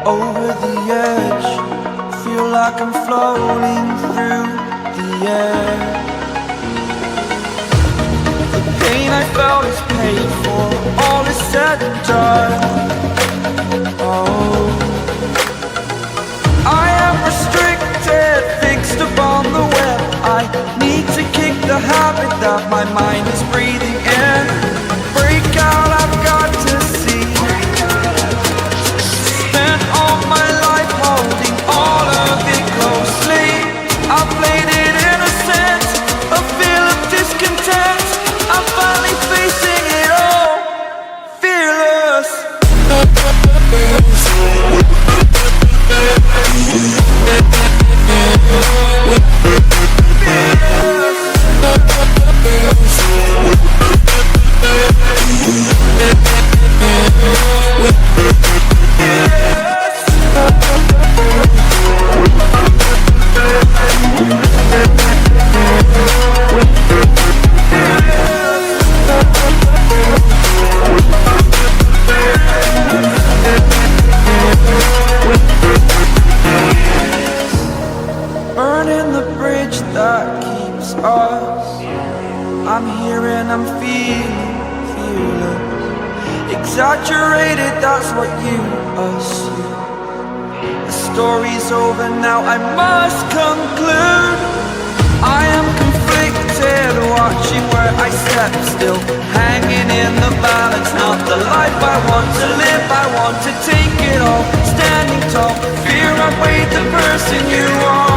over the edge. Feel like I'm floating through the air. The pain I felt is paid for, all is said and done. Oh, I am restricted, fixed upon the web. I need to kick the habit that my mind is breathing in. Break out, I've got to see. Spent all my life holding all of it closely. I played it innocent, a feel of discontent. I'm finally facing it all, fearless. Burning the bridge that keeps us. I'm here and I'm feeling fearless. Exaggerated, that's what you assume. The story's over now, I must conclude. I am conflicted, watching where I step still, hanging in the balance. Not the life I want to live, I want to take it all. Standing tall, fear I weighed the person you are.